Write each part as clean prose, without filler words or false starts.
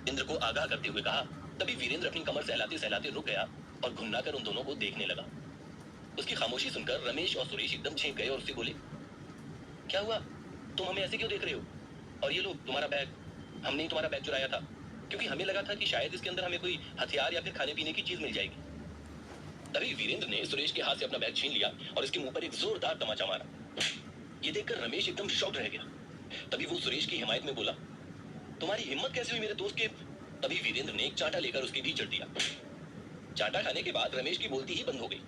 इंद्र को आगाह करते हुए कहा। तभी वीरेंद्र अपनी कमर सहलाते सहलाते रुक गया और घुन्ना कर उन दोनों को देखने लगा। उसकी खामोशी सुनकर रमेश और सुरेश एकदम झेंक गए और उससे बोले, क्या हुआ, तुम हमें ऐसे क्यों देख रहे हो? और ये लो तुम्हारा बैग, हमने ही तुम्हारा बैग चुराया था, क्योंकि हमें लगा था कि शायद इसके अंदर हमें कोई हथियार या फिर खाने पीने की चीज मिल जाएगी। तभी वीरेंद्र ने सुरेश के हाथ से अपना बैग छीन लिया और इसके मुंह पर एक जोरदार तमाचा मारा। ये देखकर रमेश एकदम शॉक्ड रह गया। तभी वो सुरेश की हिमायत में बोला, तुम्हारी हिम्मत कैसे हुई मेरे दोस्त के? तभी वीरेंद्र ने एक चांटा लेकर उसकी भी चढ़ दिया। चांटा खाने के बाद रमेश की बोलती ही बंद हो गई।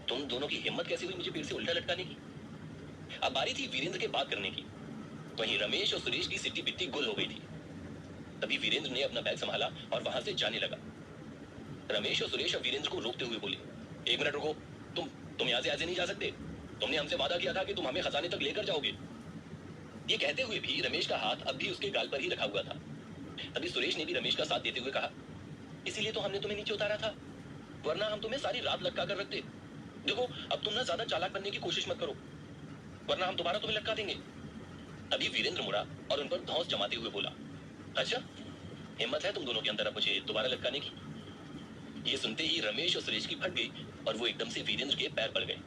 तुम दोनों की हिम्मत कैसे हुई मुझे पेड़ से उल्टा लटकाने की? अब बारी थी वीरेंद्र के बात करने की। वहीं रमेश और सुरेश की सिट्टी बिट्टी गुल हो गई थी। तभी वीरेंद्र ने अपना बैग संभाला और वहां से जाने लगा। रमेश और सुरेश अब वीरेंद्र को रोकते हुए बोले, एक मिनट रुको, तुम यहाँ से ऐसे नहीं जा सकते। तुमने हमसे वादा किया था कि तुम हमें खजाने तक लेकर जाओगे। ये कहते हुए भी रमेश का हाथ अब भी उसके गाल पर ही रखा हुआ था। तभी सुरेश ने भी रमेश का साथ देते हुए कहा, इसीलिए तो हमने तुम्हें नीचे उतारा था, वरना हम तुम्हें सारी रात लटका कर रखते। देखो अब तुम ना ज्यादा चालाक बनने की कोशिश मत करो, वरना हम दोबारा तुम्हें लटका देंगे। तभी वीरेंद्र मुड़ा और उन पर धौंस जमाते हुए बोला, अच्छा हिम्मत है तुम दोनों के अंदर अब मुझे दोबारा लटकाने की? ये सुनते ही रमेश और सुरेश की फट गई और वो एकदम से वीरेंद्र के पैर पड़ गए।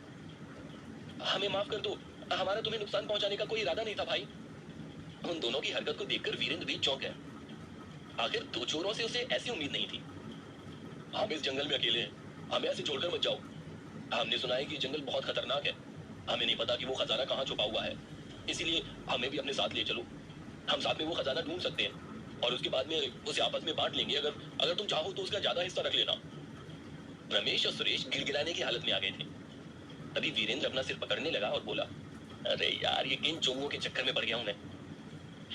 हमें माफ कर दो, हमारा तुम्हें नुकसान पहुंचाने का कोई इरादा नहीं था भाई। उन दोनों की हरकत को देखकर वीरेंद्र भी चौंक गया। आखिर दो चोरों से उसे ऐसी उम्मीद नहीं थी। हम इस जंगल में अकेले हैं, हमें ऐसे छोड़कर मत जाओ। हमने सुना है कि जंगल बहुत खतरनाक है, हमें नहीं पता कि वो खजाना कहाँ छुपा हुआ है, इसीलिए हमें भी अपने साथ ले चलो। हम साथ में वो खजाना ढूंढ सकते हैं और उसके बाद में उसे आपस में बांट लेंगे। अगर तुम चाहो तो उसका ज्यादा हिस्सा रख लेना। रमेश और सुरेश गिड़गिड़ाने की हालत में आ गए थे। तभी वीरेंद्र अपना सिर पकड़ने लगा और बोला, अरे यार ये किन चोंगों के चक्कर में पड़ गया हूं मैं।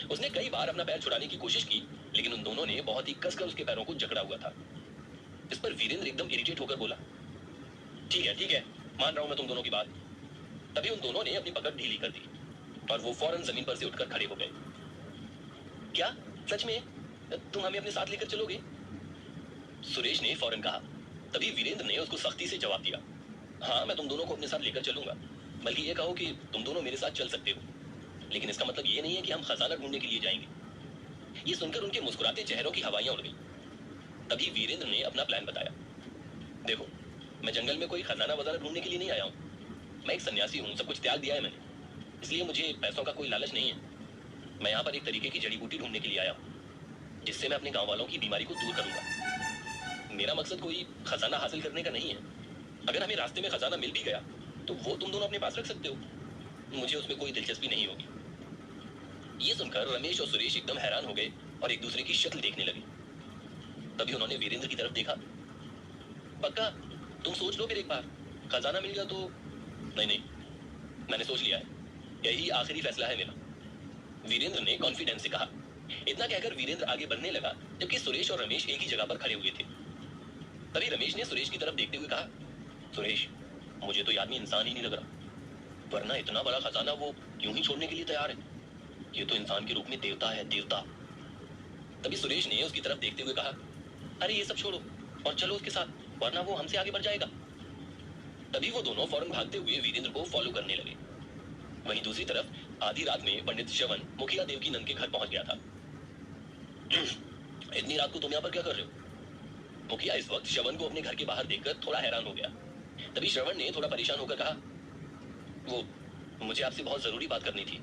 उसने कई बार अपना पैर छुड़ाने की कोशिश की, लेकिन उन दोनों ने बहुत ही कसकर उसके पैरों को जकड़ा हुआ था। इस पर वीरेंद्र एकदम इरिटेट होकर बोला, ठीक है, मान रहा हूं मैं तुम दोनों की बात। तभी उन दोनों ने अपनी पकड़ ढीली कर दी और वो फौरन जमीन पर से उठकर खड़े हो गए। क्या सच में तुम हमें अपने साथ लेकर चलोगे? सुरेश ने फौरन कहा। तभी वीरेंद्र ने उसको सख्ती से जवाब दिया, हाँ मैं तुम दोनों को अपने साथ लेकर चलूंगा, बल्कि ये कहो कि तुम दोनों मेरे साथ चल सकते हो, लेकिन इसका मतलब ये नहीं है कि हम खजाना ढूंढने के लिए जाएंगे। ये सुनकर उनके मुस्कुराते चेहरों की हवाइयां उड़ गई। तभी वीरेंद्र ने अपना प्लान बताया, देखो मैं जंगल में कोई खजाना वजाना ढूंढने के लिए नहीं आया हूँ। मैं एक सन्यासी हूँ, सब कुछ त्याग दिया है मैंने, इसलिए मुझे पैसों का कोई लालच नहीं है। मैं यहाँ पर एक तरीके की जड़ी बूटी ढूंढने के लिए आया हूँ, जिससे मैं अपने गांव वालों की बीमारी को दूर करूंगा। मेरा मकसद कोई खजाना हासिल करने का नहीं है। अगर हमें रास्ते में खजाना मिल भी गया तो वो तुम दोनों अपने पास रख सकते हो, मुझे उसमें कोई दिलचस्पी नहीं होगी। ये सुनकर रमेश और सुरेश एकदम हैरान हो गए और एक दूसरे की शक्ल देखने लगे। तभी उन्होंने वीरेंद्र की तरफ देखा। पक्का तुम सोच लो फिर एक बार, खजाना मिल गया तो? नहीं, मैंने सोच लिया है, यही आखिरी फैसला है मेरा, वीरेंद्र ने कॉन्फिडेंस से कहा। इतना कहकर वीरेंद्र आगे बढ़ने लगा, जबकि सुरेश और रमेश एक ही जगह पर खड़े हुए थे। तभी रमेश ने सुरेश की तरफ देखते हुए कहा, सुरेश मुझे तो ये आदमी इंसान ही नहीं लग रहा, वरना इतना बड़ा खजाना वो यूं ही छोड़ने के लिए तैयार है। ये तो इंसान के रूप में देवता है, देवता। तभी सुरेश ने उसकी तरफ देखते हुए कहा, अरे ये सब छोड़ो और चलो उसके साथ, वरना वो हमसे आगे बढ़ जाएगा। तभी वो दोनों फौरन भागते हुए वीरेंद्र को फॉलो करने लगे। वहीं दूसरी तरफ आधी रात में पंडित श्रवण मुखिया देव की नंद के घर पहुंच गया था। इतनी रात को तुम यहाँ पर क्या कर रहे हो? मुखिया इस वक्त श्रवण को अपने घर के बाहर देखकर थोड़ा हैरान हो गया। तभी श्रवण ने थोड़ा परेशान होकर कहा, वो मुझे आपसे बहुत जरूरी बात करनी थी,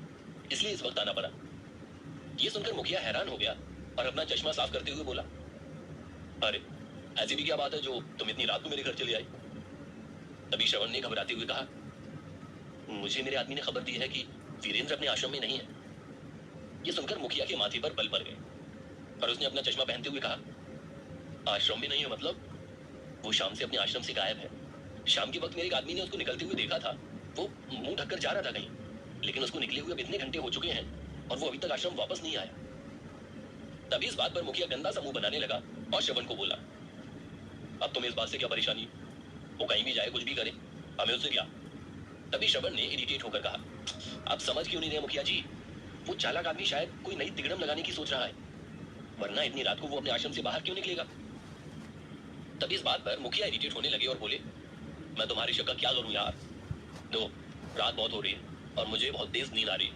इसलिए इस वक्त आना पड़ा। ये सुनकर मुखिया हैरान हो गया और अपना चश्मा साफ करते हुए बोला, अरे ऐसी भी क्या बात है जो तुम इतनी रात को मेरे घर चले आई? तभी श्रवण ने घबराते हुए कहा, मुझे मेरे आदमी ने खबर दी है कि वीरेंद्र अपने आश्रम में नहीं है। ये सुनकर मुखिया के माथे पर बल पड़ गए और उसने अपना चश्मा पहनते हुए कहा, आश्रम में नहीं है मतलब? वो शाम से अपने आश्रम से गायब है। शाम के वक्त मेरे एक आदमी ने उसको निकलते हुए देखा था, वो मुंह ढककर जा रहा था कहीं, लेकिन उसको निकले हुए इतने घंटे हो चुके हैं और वो अभी तक आश्रम वापस नहीं आया। तभी इस बात पर मुखिया गंदा सा मुंह बनाने लगा और श्रवण को बोला, अब तुम्हें इस बात से क्या परेशानी? वो कहीं भी जाए, कुछ भी करे, हमें उससे क्या? तभी श्रवण ने इरिटेट होकर कहा, आप समझ क्यों नहीं रहे मुखिया जी? वो चालाक आदमी शायद कोई नई तिगड़म लगाने की सोच रहा है, वरना इतनी रात को वो अपने आश्रम से बाहर क्यों निकलेगा? तभी इस बात पर मुखिया इरिटेट होने लगे और बोले, मैं तुम्हारी शक का क्या करूं यार? दो रात बहुत हो रही है और मुझे बहुत तेज नींद आ रही है,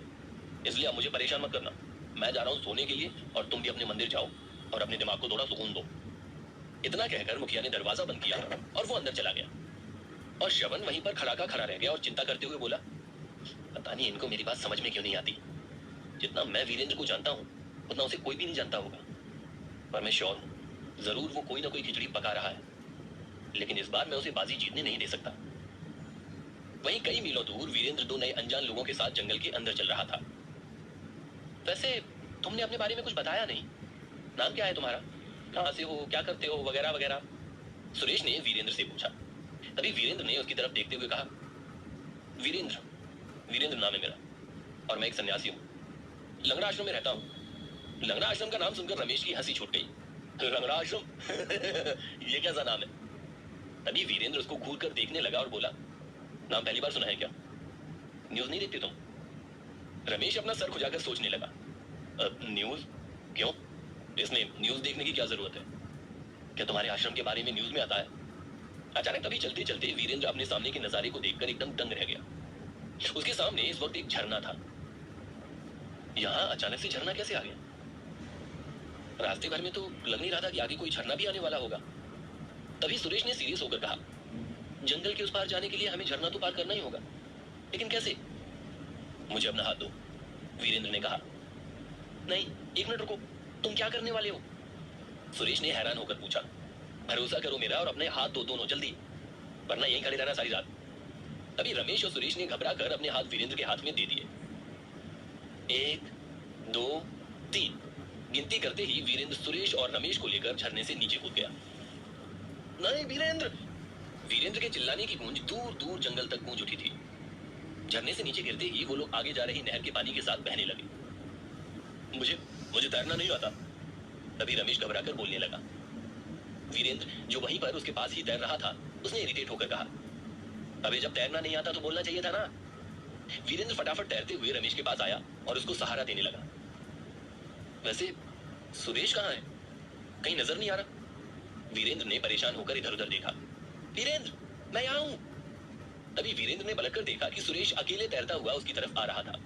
इसलिए अब मुझे परेशान मत करना। मैं जा रहा हूँ सोने के लिए और तुम भी अपने मंदिर जाओ। और अपने दिमाग को थोड़ा सुकून दो। इतना कहकर मुखिया ने दरवाजा बंद किया और वो अंदर चला गया। और श्रवण वहीं पर खड़ा का खड़ा रह गया और चिंता करते हुए बोला, पता नहीं इनको मेरी बात समझ में क्यों नहीं आती। जितना मैं वीरेंद्र को जानता हूँ उतना उसे कोई भी नहीं जानता होगा। पर मैं श्योर हूँ जरूर वो कोई ना कोई खिचड़ी पका रहा है, लेकिन इस बार मैं उसे बाजी जीतने नहीं दे सकता। वहीं कई मीलों दूर वीरेंद्र दो नए अनजान लोगों के साथ जंगल के अंदर चल रहा था। वैसे तुमने अपने बारे में कुछ बताया नहीं, नाम क्या है तुम्हारा, कहाँ से हो, क्या करते हो, वगैरह वगैरह, सुरेश ने वीरेंद्र से पूछा। तभी वीरेंद्र ने उसकी तरफ देखते हुए कहा, वीरेंद्र वीरेंद्र नाम है मेरा और मैं एक सन्यासी हूँ, लंगड़ा आश्रम में रहता हूँ। लंगड़ा आश्रम का नाम सुनकर रमेश की हंसी छूट गई। लंगड़ा आश्रम ये कैसा नाम है? तभी वीरेंद्र उसको घूर कर देखने लगा और बोला, नाम पहली बार सुना है क्या? न्यूज नहीं देखते तुम? रमेश अपना सर खुजाकर सोचने लगा। न्यूज? क्यों? इसमें न्यूज देखने की क्या जरूरत है? क्या तुम्हारे आश्रम के बारे में न्यूज में आता है? अचानक तभी चलते चलते वीरेंद्र अपने सामने के नजारे को देखकर एकदम दंग रह गया। उसके सामने इस वक्त एक झरना था। यहाँ अचानक से झरना कैसे आ गया? रास्ते भर में तो लग नहीं रहा था कि आगे कोई झरना भी आने वाला होगा। तभी सुरेश ने सीरियस होकर कहा, जंगल के उस पार जाने के लिए हमें झरना तो पार करना ही होगा, लेकिन कैसे? मुझे अपना हाथ दो, वीरेंद्र ने कहा। नहीं, एक मिनट रुको, तुम क्या करने वाले हो? सुरेश ने हैरान होकर पूछा। भरोसा करो मेरा और अपने हाथ दो दोनों जल्दी, वरना यहीं खड़े रहना सारी रात। तभी रमेश और सुरेश ने घबरा कर अपने हाथ वीरेंद्र के हाथ में दे दिए। 1 2 3 गिनती करते ही वीरेंद्र सुरेश और रमेश को लेकर झरने से नीचे कूद गया। नहीं वीरेंद्र! वीरेंद्र के चिल्लाने की गूंज दूर दूर जंगल तक गूंज उठी थी। झरने से नीचे गिरते ही वो लोग आगे जा रही नहर के पानी के साथ बहने लगे। मुझे मुझे तैरना नहीं आता। तभी रमेश घबराकर बोलने लगा। वीरेंद्र जो वहीं पर उसके पास ही तैर रहा था, उसने इरिटेट होकर कहा, अबे जब तैरना नहीं आता तो बोलना चाहिए था ना। वीरेंद्र फटाफट तैरते हुए रमेश के पास आया और उसको सहारा देने लगा। वैसे सुरेश कहाँ है? कहीं नजर नहीं आ रहा। वीरेंद्र ने परेशान होकर इधर उधर देखा। वीरेंद्र, मैं यहाँ हूं। तभी वीरेंद्र ने पलटकर देखा कि सुरेश अकेले तैरता हुआ उसकी तरफ आ रहा था।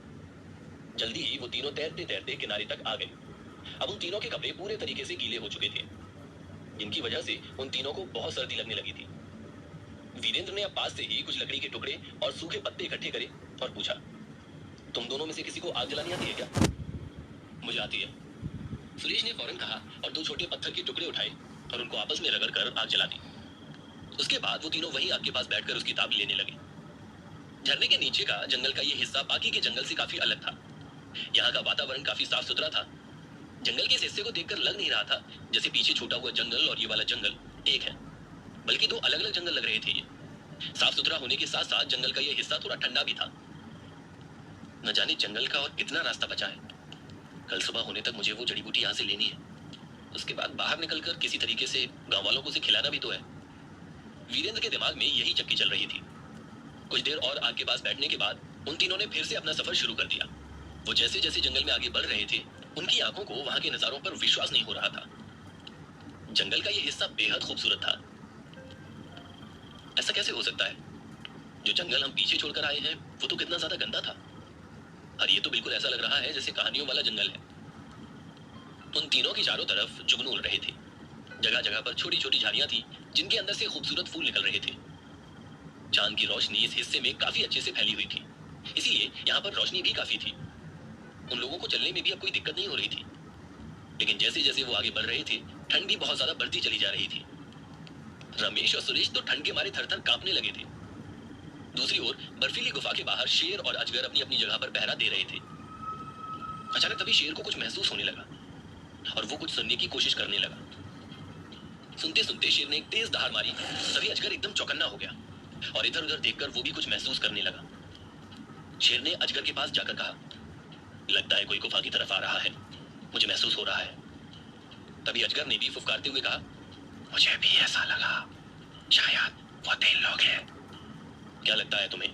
जल्दी ही वो तीनों तैरते तैरते किनारे तक आ गए। अब उन तीनों के कपड़े पूरे तरीके से गीले हो चुके थे, जिनकी वजह से उन तीनों को बहुत सर्दी लगने लगी थी। वीरेंद्र ने अब पास से ही कुछ लकड़ी के टुकड़े और सूखे पत्ते इकट्ठे करे और पूछा, तुम दोनों में से किसी को आग जलानी आती है क्या? मुझे आती है, सुरेश ने फौरन कहा और 2 छोटे पत्थर के टुकड़े उठाए और उनको आपस में रगड़कर आग जला दी। उसके बाद वो तीनों वहीं आग के पास बैठकर उसकी ताब लेने लगे। झरने के नीचे का जंगल का ये हिस्सा बाकी के जंगल से काफी अलग था। यहाँ का वातावरण काफी साफ सुथरा था। जंगल के इस हिस्से को देखकर लग नहीं रहा था जैसे पीछे छूटा हुआ जंगल और ये वाला जंगल एक है, बल्कि 2 अलग अलग जंगल लग रहे थे। ये साफ सुथरा होने के साथ साथ जंगल का ये हिस्सा थोड़ा ठंडा भी था। न जाने जंगल का और कितना रास्ता बचा है। कल सुबह होने तक मुझे वो जड़ी बूटी यहाँ से लेनी है। उसके बाद बाहर निकलकर किसी तरीके से गांव वालों को उसे खिलाना भी तो है। वीरेंद्र के दिमाग में यही चक्की चल रही थी। कुछ देर और आग के पास बैठने के बाद उन तीनों ने फिर से अपना सफर शुरू कर दिया। वो जैसे जैसे जंगल में आगे बढ़ रहे थे, उनकी आंखों को वहां के नजारों पर विश्वास नहीं हो रहा था। जंगल का ये हिस्सा बेहद खूबसूरत था। ऐसा कैसे हो सकता है? जो जंगल हम पीछे छोड़कर आए हैं वो तो कितना ज्यादा गंदा था, और ये तो बिल्कुल ऐसा लग रहा है जैसे कहानियों वाला जंगल है। उन तीनों की चारों तरफ जुगनू उड़ रहे थे। जगह जगह पर छोटी छोटी झाड़ियां थी जिनके अंदर से खूबसूरत फूल निकल रहे थे। चांद की रोशनी इस हिस्से में काफी अच्छे से फैली हुई थी, इसीलिए यहाँ पर रोशनी भी काफी थी। उन लोगों को चलने में भी अब कोई दिक्कत नहीं हो रही थी। लेकिन जैसे जैसे वो आगे बढ़ रहे थे, ठंड भी बहुत ज्यादा बढ़ती चली जा रही थी। रमेश और सुरेश तो ठंड के मारे थर-थर कांपने लगे थे। दूसरी ओर बर्फीली गुफा के बाहर शेर और अजगर अपनी अपनी जगह पर पहरा दे रहे थे। अचानक तभी शेर को कुछ महसूस होने लगा और वो कुछ सुनने की कोशिश करने लगा। सुनते सुनते शेर ने एक तेज दहाड़ मारी। तभी अजगर एकदम चौकन्ना हो गया और इधर उधर देखकर वो भी कुछ महसूस करने लगा। शेर ने अजगर के पास जाकर कहा, लगता है कोई गुफा की तरफ आ रहा है, मुझे महसूस हो रहा है। तभी अजगर ने भी फुफकारते हुए कहा, मुझे भी ऐसा लगा, शायद वो 3 लोग हैं। क्या लगता है तुम्हें,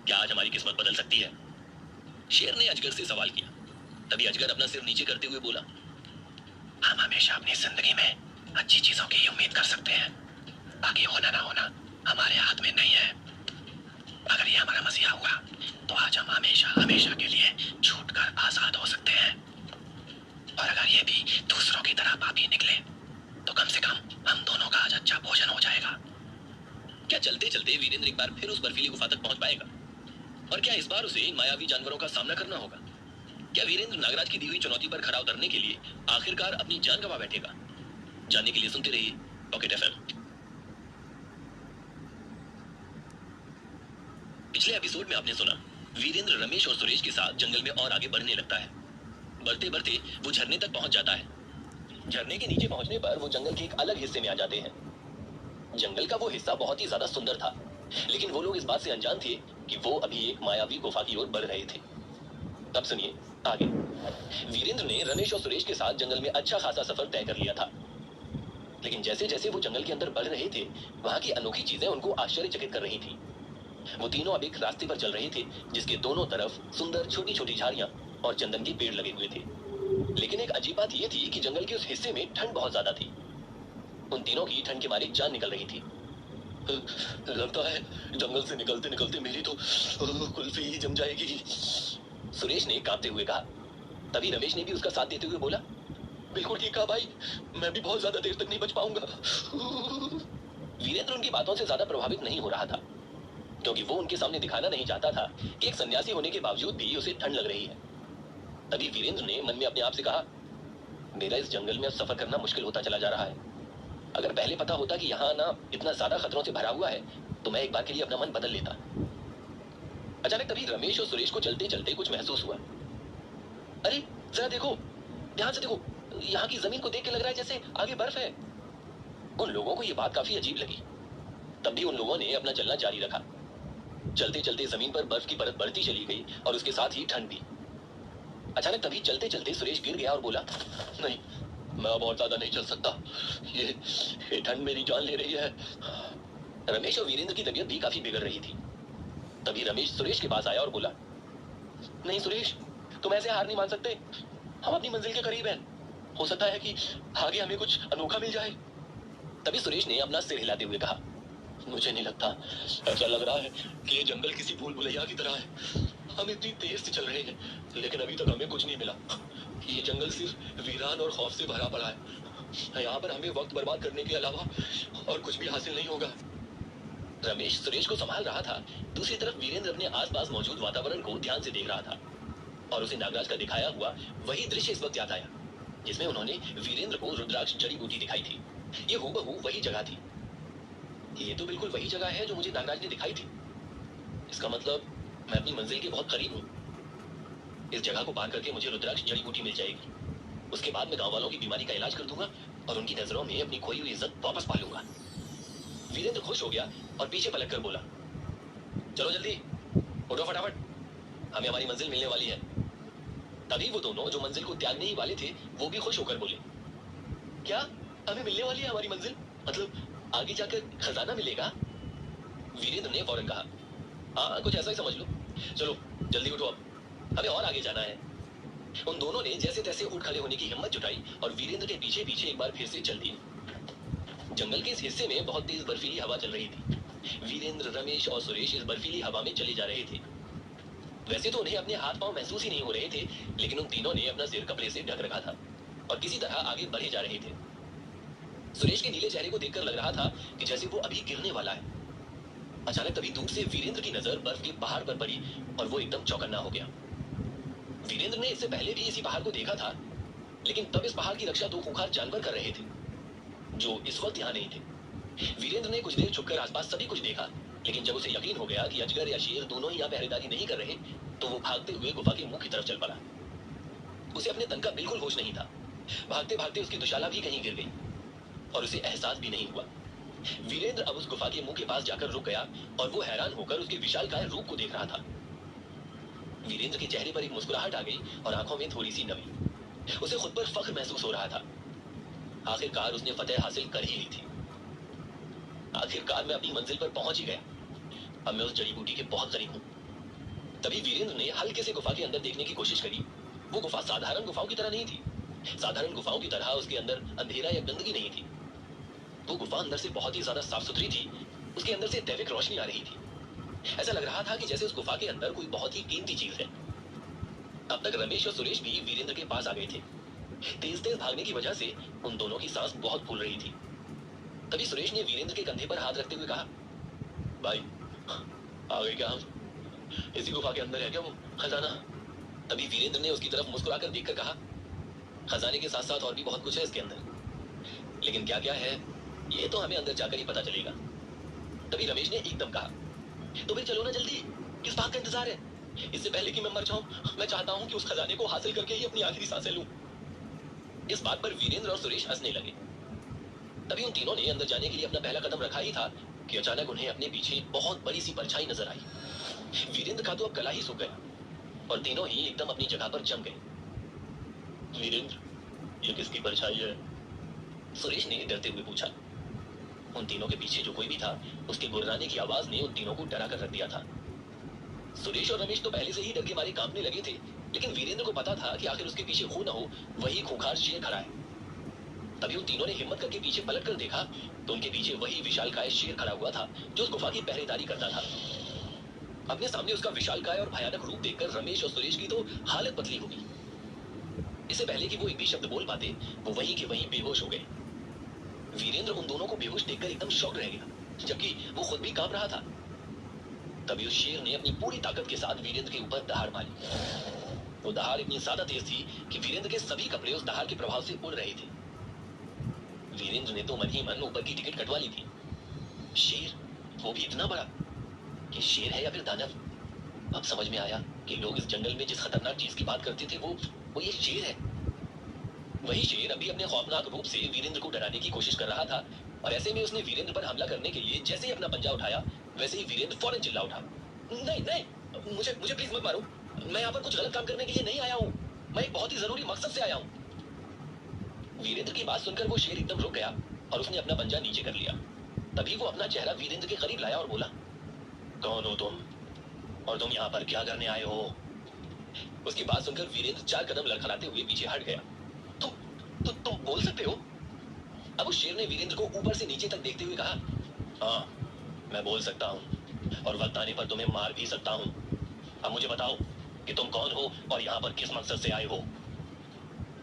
क्या आज हमारी किस्मत बदल सकती है? शेर ने अजगर से सवाल किया। तभी अजगर अपना सिर नीचे करते हुए बोला, हम हमेशा अपनी जिंदगी में अच्छी चीजों की उम्मीद कर सकते हैं, बाकी होना ना होना हमारे हाथ में नहीं है। अगर ये हमारा मसीहा हुआ तो आज हम हमेशा हमेशा के लिए छूट कर आजाद हो सकते हैं, और अगर ये भी दूसरों की तरह पापी चलते चलते वीरेंद्र एक बार फिर उस बर्फीली गुफा तक पहुंच पाएगा? और क्या इस बार उसे इन मायावी जानवरों का सामना करना होगा? क्या वीरेंद्र नागराज की दी हुई चुनौती पर खरा उतरने के लिए आखिरकार अपनी जान गंवा बैठेगा? जानने के लिए सुनते रहिए पॉकेट एफएम। पिछले एपिसोड में आपने सुना वीरेंद्र रमेश और सुरेश के साथ जंगल में और आगे बढ़ने लगता है। बढ़ते बढ़ते वो झरने तक पहुंच जाता है। झरने के नीचे पहुंचने पर वो जंगल के एक अलग हिस्से में आ जाते हैं। जंगल का वो हिस्सा बहुत ही ज्यादा सुंदर था, लेकिन वो लोग इस बात से अनजान थे कि वो अभी एक मायावी गुफा की ओर बढ़ रहे थे। अब सुनिए आगे। वीरेंद्र ने रमेश और सुरेश के साथ जंगल में अच्छा खासा सफर तय कर लिया था, लेकिन जैसे जैसे वो जंगल के अंदर बढ़ रहे थे, वहां की अनोखी चीजें उनको आश्चर्यचकित कर रही थी। वो तीनों अब एक रास्ते पर चल रहे थे जिसके दोनों तरफ सुंदर छोटी छोटी झाड़ियां और चंदन के पेड़ लगे हुए थे। लेकिन एक अजीब बात यह थी कि जंगल के उस हिस्से में ठंड बहुत ज्यादा थी। उन तीनों की ठंड के मारे जान निकल रही थी। लगता है जंगल से निकलते निकलते मेरी तो कुल्फी ही जम जाएगी, सुरेश ने कांपते हुए कहा। तभी रमेश ने भी उसका साथ देते हुए बोला, बिल्कुल ठीक कहा भाई, मैं भी बहुत ज्यादा देर तक नहीं बच पाऊंगा। वीरेंद्र उनकी बातों से ज्यादा प्रभावित नहीं हो रहा था, क्योंकि वो उनके सामने दिखाना नहीं चाहता था कि एक सन्यासी होने के बावजूद भी उसे ठंड लग रही है। तभी वीरेंद्र ने मन में अपने आप से कहा, मेरा इस जंगल में अब सफर करना मुश्किल होता चला जा रहा है। अगर पहले पता होता कि यहाँ ना इतना ज्यादा खतरों से भरा हुआ है, तो मैं एक बार के लिए अपना मन बदल लेता। अचानक तभी रमेश और सुरेश को चलते चलते कुछ महसूस हुआ। अरे जरा देखो, ध्यान से देखो, यहाँ की जमीन को देख के लग रहा है जैसे आगे बर्फ है। उन लोगों को यह बात काफी अजीब लगी। तब भी उन लोगों ने अपना चलना जारी रखा। चलते चलते जमीन पर बर्फ की परत बढ़ती चली गई और उसके साथ ही ठंड भी। अचानक तभी चलते चलते सुरेश गिर गया और बोला, नहीं, मैं अब और ज्यादा नहीं चल सकता, ये ठंड मेरी जान ले रही है। रमेश और वीरेंद्र की तबीयत भी काफी बिगड़ रही थी। तभी रमेश सुरेश के पास आया और बोला, नहीं सुरेश, तुम ऐसे हार नहीं मान सकते, हम अपनी मंजिल के करीब हैं, हो सकता है कि आगे हमें कुछ अनोखा मिल जाए। तभी सुरेश ने अपना सिर हिलाते हुए कहा, मुझे नहीं लगता, ऐसा लग रहा है कि ये जंगल किसी भूल भुलैया की तरह है। हम इतनी तेज से चल रहे हैं, लेकिन अभी तक हमें कुछ नहीं मिला। ये जंगल सिर्फ वीरान और खौफ से भरा पड़ा है। यहाँ पर हमें वक्त बर्बाद करने के अलावा और कुछ भी हासिल नहीं होगा। रमेश सुरेश को संभाल रहा था। दूसरी तरफ वीरेंद्र अपने आसपास मौजूद वातावरण को ध्यान से देख रहा था और उसे नागराज का दिखाया हुआ वही दृश्य इस वक्त याद आया, जिसमें उन्होंने वीरेंद्र को रुद्राक्ष जड़ी बूटी दिखाई थी। ये हूबहू वही जगह थी। ये तो बिल्कुल वही जगह है जो मुझे नागराज ने दिखाई थी। इसका मतलब मैं अपनी मंजिल के बहुत करीब हूँ। इस जगह को पार करके मुझे रुद्राक्ष जड़ी बूटी मिल जाएगी। उसके बाद मैं गांव वालों की बीमारी का इलाज कर दूंगा और उनकी नजरों में अपनी खोई हुई इज्जत वापस पा लूंगा। वीरेंद्र खुश हो गया और पीछे पलट कर बोला, चलो जल्दी उठो फटाफट, हमें हमारी मंजिल मिलने वाली है। तभी वो दोनों जो मंजिल को त्यागने ही वाले थे, वो भी खुश होकर बोले, क्या हमें मिलने वाली है हमारी मंजिल? मतलब आगे जाकर खजाना मिलेगा? वीरेंद्र ने फौरन कहा, हाँ कुछ ऐसा ही समझ लो। चलो जल्दी उठो, अब हमें और आगे जाना है। उन दोनों ने जैसे तैसे उठ खड़े होने की हिम्मत जुटाई और वीरेंद्र के पीछे पीछे एक बार फिर से चल दिए। जंगल के इस हिस्से में बहुत तेज बर्फीली हवा चल रही थी। वीरेंद्र, रमेश और सुरेश इस बर्फीली हवा में चले जा रहे थे। वैसे तो उन्हें अपने हाथ पांव महसूस ही नहीं हो रहे थे, लेकिन उन तीनों ने अपना सिर कपड़े से ढक रखा था और किसी तरह आगे बढ़े जा रहे थे। सुरेश के नीले चेहरे को देखकर लग रहा था कि जैसे वो अभी गिरने वाला है। अचानक तभी दूर से वीरेंद्र की नजर बर्फ के पहाड़ पर पड़ी और वो एकदम चौकन्ना हो गया। वीरेंद्र ने इससे पहले भी इसी पहाड़ को देखा था, लेकिन तब इस पहाड़ की रक्षा दो खूंखार जानवर कर रहे थे जो इस वक्त यहाँ नहीं थे। वीरेंद्र ने कुछ देर छुपकर आसपास सभी कुछ देखा, लेकिन जब उसे यकीन हो गया कि अजगर या शेर दोनों ही यहाँ पहरेदारी नहीं कर रहे, तो वो भागते हुए गुफा के मुंह की तरफ चल पड़ा। उसे अपने तन का बिल्कुल होश नहीं था। भागते भागते उसकी दुशाला भी कहीं गिर गई और उसे एहसास भी नहीं हुआ। वीरेंद्र अब उस गुफा के मुंह के पास जाकर रुक गया और वो हैरान होकर उसके विशालकाय रूप को देख रहा था। वीरेंद्र के चेहरे पर एक मुस्कुराहट आ गई और आंखों में थोड़ी सी नमी। उसे खुद पर फख्र महसूस हो रहा था। आखिरकार उसने फतेह हासिल कर ही ली थी। आखिरकार मैं अपनी मंजिल पर पहुंच ही गया। अब मैं उस जड़ी बूटी के बहुत करीब हूं। तभी वीरेंद्र ने हल्के से गुफा के अंदर देखने की कोशिश करी। वो गुफा साधारण गुफाओं की तरह नहीं थी। साधारण गुफाओं की तरह उसके अंदर अंधेरा या गंदगी नहीं थी। वो गुफा अंदर से बहुत ही ज्यादा साफ सुथरी थी। उसके अंदर से दैविक रोशनी आ रही थी। ऐसा लग रहा था कि जैसे उस गुफा के अंदर कोई बहुत ही कीमती चीज है। अब तक रमेश और सुरेश भी वीरेंद्र के पास आ गए थे। तेज तेज भागने की वजह से उन दोनों की सांस बहुत फूल रही थी। तभी सुरेश ने वीरेंद्र के कंधे पर हाथ रखते हुए कहा, भाई, आ गए क्या हम? इसी गुफा के अंदर है क्या वो खजाना? तभी वीरेंद्र ने उसकी तरफ मुस्कुराकर देखकर कहा, खजाने के साथ साथ और भी बहुत कुछ है इसके अंदर, लेकिन क्या क्या है ये तो हमें अंदर जाकर ही पता चलेगा। तभी रमेश ने एकदम कहा, तो फिर चलो ना जल्दी, किस बात का इंतजार है? इससे पहले कि मैं मर जाऊं, मैं चाहता हूं कि उस खजाने को हासिल करके ही अपनी आखिरी सांसें लूं। इस बात पर वीरेंद्र और सुरेश हंसने लगे। तभी उन तीनों ने अंदर जाने के लिए अपना पहला कदम रखा ही था कि अचानक उन्हें अपने पीछे बहुत बड़ी सी परछाई नजर आई। वीरेंद्र का तो अब गला ही सूख गया और तीनों ही एकदम अपनी जगह पर जम गए। वीरेंद्र, ये किसकी परछाई है? सुरेश ने डरते हुए पूछा। उन तीनों के पीछे जो कोई भी था, उसके गुर्राने की आवाज ने उन तीनों को डरा कर रख दिया था। सुरेश और रमेश तो पहले से ही डर के मारे कांपने लगे थे, लेकिन वीरेंद्र को पता था कि आखिर उसके पीछे हो न हो वही खूंखार शेर खड़ा है। तभी उन तीनों ने हिम्मत करके पीछे पलट कर देखा तो उनके पीछे वही विशालकाय शेर खड़ा हुआ था जो उस गुफा की पहरेदारी करता था। अपने सामने उसका विशालकाय और भयानक रूप देखकर रमेश और सुरेश की तो हालत बदली होगी। इससे पहले कि वो एक भी शब्द बोल पाते, वो वहीं के वहीं बेहोश हो गए। वीरेंद्र उन दोनों को बेहोश देखकर एकदम शॉक रह गया, जबकि वो खुद भी कांप रहा था। तभी उस शेर ने अपनी पूरी ताकत के साथ वीरेंद्र के ऊपर दहाड़ मारी। वो दहाड़ इतनी ज्यादा तेज थी कि वीरेंद्र के सभी कपड़े उस दहाड़ के प्रभाव से उड़ रहे थे। वीरेंद्र ने तो मन ही मन ऊपर की टिकट कटवा ली थी। शेर, वो भी इतना बड़ा। ये शेर है या फिर दानव? अब समझ में आया कि लोग इस जंगल में जिस खतरनाक चीज की बात करते थे वो ये शेर है। वही शेर अभी अपने खौफनाक रूप से वीरेंद्र को डराने की कोशिश कर रहा था और ऐसे में उसने वीरेंद्र पर हमला करने के लिए जैसे ही अपना पंजा उठाया, वैसे ही वीरेंद्र फौरन चिल्ला उठा, नहीं नहीं, मुझे मुझे प्लीज मत मारो, मैं यहाँ पर कुछ गलत काम करने के लिए नहीं आया हूँ, मैं एक बहुत ही जरूरी मकसद से आया हूँ। वीरेंद्र की बात सुनकर वो शेर एकदम रुक गया और उसने अपना पंजा नीचे कर लिया। तभी वो अपना चेहरा वीरेंद्र के करीब लाया और बोला, कौन हो तुम और तुम यहाँ पर क्या करने आए हो? उसकी बात सुनकर वीरेंद्र 4 कदम लड़खड़ाते हुए पीछे हट गया। तुम बोल सकते हो? अब उस शेर ने वीरेंद्र को ऊपर से नीचे तक देखते हुए कहा, हाँ, मैं बोल सकता हूँ और वक्त आने पर तुम्हें मार भी सकता हूँ। अब मुझे बताओ कि तुम कौन हो और यहाँ पर किस मकसद से आए हो?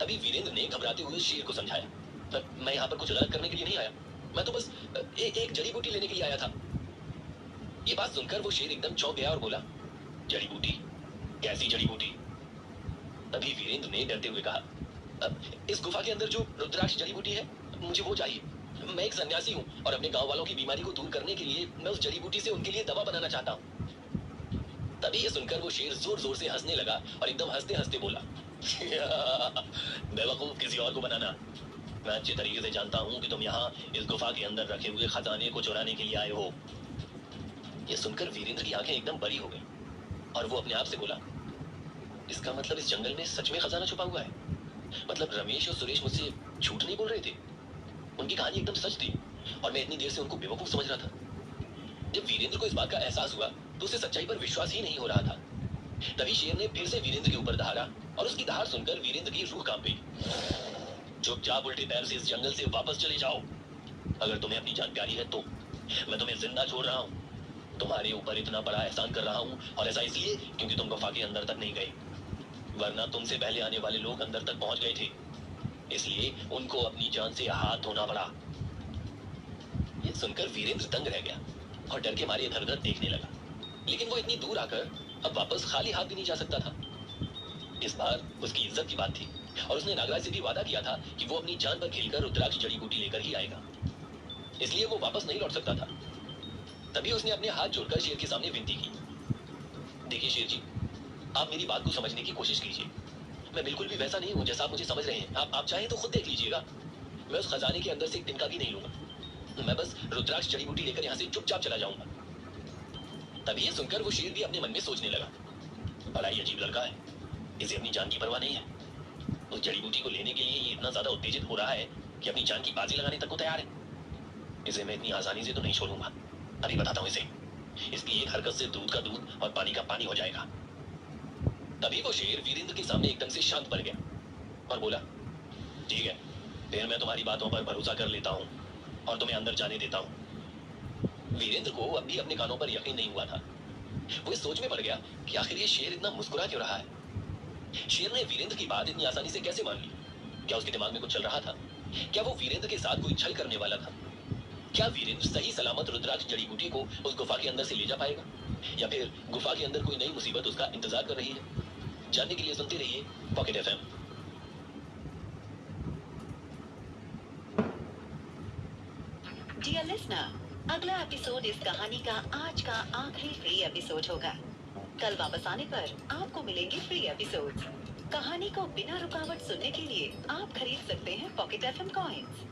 तभी वीरेंद्र ने घबराते हुए शेर को समझाया, मैं यहाँ पर कुछ गलत करने के लिए नहीं आया, मैं तो बस एक जड़ी बूटी लेने के लिए आया था। ये बात सुनकर वो शेर एकदम चौंक गया और बोला, जड़ी बूटी? कैसी जड़ी बूटी? तभी वीरेंद्र ने डरते हुए कहा, इस गुफा के अंदर जो रुद्राक्ष जड़ी बूटी है, मुझे वो चाहिए। मैं एक सन्यासी हूँ और अपने गांव वालों की बीमारी को दूर करने के लिए मैं उस जड़ी बूटी से उनके लिए दवा बनाना चाहता हूँ। तभी ये सुनकर वो शेर जोर जोर से हंसने लगा और एकदम हंसते हंसते बोला, बेवकूफ, किसी और को बनाना। मैं अच्छे तरीके से जानता हूँ कि तुम यहाँ इस गुफा के अंदर रखे हुए खजाने को चुराने के लिए आए हो। ये सुनकर वीरेंद्र की आंखें एकदम बड़ी हो गई और वो अपने आप से बोला, इसका मतलब इस जंगल में सच में खजाना छुपा हुआ है? मतलब रमेश और सुरेश मुझसे झूठ नहीं बोल रहे थे, उनकी कहानी एकदम सच थी और मैं इतनी देर से उनको बेवकूफ समझ रहा था। जब वीरेंद्र को इस बात का एहसास हुआ तो उसे सच्चाई पर विश्वास ही नहीं हो रहा था। तभी शेर ने फिर से वीरेंद्र के ऊपर दहाड़ा और उसकी दहाड़ सुनकर वीरेंद्र की रूह कांप गई। चुपचाप उल्टे पैर से इस जंगल से वापस चले जाओ। अगर तुम्हें अपनी जान प्यारी है तो मैं तुम्हें जिंदा छोड़ रहा हूँ। तुम्हारे ऊपर इतना बड़ा एहसान कर रहा हूँ और ऐसा इसलिए क्योंकि तुम गुफा के अंदर तक नहीं गए, वरना तुमसे पहले आने वाले लोग अंदर तक पहुंच गए थे, इसलिए उनको अपनी जान से हाथ धोना पड़ा। ये सुनकर वीरेंद्र दंग रह गया और डर के मारे इधर उधर देखने लगा, लेकिन वो इतनी दूर आकर अब वापस खाली हाथ भी नहीं जा सकता था। इस बार उसकी इज्जत की बात थी और उसने नागराज से भी वादा किया था कि वो अपनी जान पर खेलकर रुद्राक्ष जड़ी बूटी लेकर ही आएगा, इसलिए वो वापस नहीं लौट सकता था। तभी उसने अपने हाथ जोड़कर शेर के सामने विनती की, देखिए शेर जी, आप मेरी बात को समझने की कोशिश कीजिए। मैं बिल्कुल भी वैसा नहीं हूँ जैसा आप मुझे समझ रहे हैं। आप चाहें तो खुद देख लीजिएगा। मैं उस खजाने के अंदर से एक तिनका भी नहीं लूंगा, मैं बस रुद्राक्ष जड़ी बूटी लेकर यहाँ से चुपचाप चला जाऊंगा। तभी ये सुनकर वो शेर भी अपने मन में सोचने लगा, बड़ा ही अजीब लड़का है, इसे अपनी जान की परवाह नहीं है। उस जड़ी बूटी को लेने के लिए ये इतना ज्यादा उत्तेजित हो रहा है कि अपनी जान की बाजी लगाने तक को तैयार है। इसे मैं इतनी आसानी से तो नहीं छोड़ूंगा। अभी बताता हूँ इसे, इसकी एक हरकत से दूध का दूध और पानी का पानी हो जाएगा। तभी वो शेर वीरेंद्र के सामने एकदम से शांत पड़ गया और बोला, ठीक है, फिर मैं तुम्हारी बातों पर भरोसा कर लेता हूँ और तुम्हें अंदर जाने देता हूँ। वीरेंद्र को अब भी अपने कानों पर यकीन नहीं हुआ था। वो इस सोच में पड़ गया कि आखिर ये शेर इतना मुस्कुरा क्यों रहा है। शेर ने वीरेंद्र की बात इतनी आसानी से कैसे मान ली? क्या उसके दिमाग में कुछ चल रहा था? क्या वो वीरेंद्र के साथ कोई छल करने वाला था? क्या वीरेंद्र सही सलामत रुद्राक्ष जड़ी बूटी को उस गुफा के अंदर से ले जा पाएगा, या फिर गुफा के अंदर कोई नई मुसीबत उसका इंतजार कर रही है? जानने के लिए सुनते रहिए पॉकेट एफएम। डियर लिसनर, अगला एपिसोड इस कहानी का आज का आखिरी फ्री एपिसोड होगा। कल वापस आने पर आपको मिलेंगे फ्री एपिसोड्स। कहानी को बिना रुकावट सुनने के लिए आप खरीद सकते हैं पॉकेट एफएम कॉइन्स।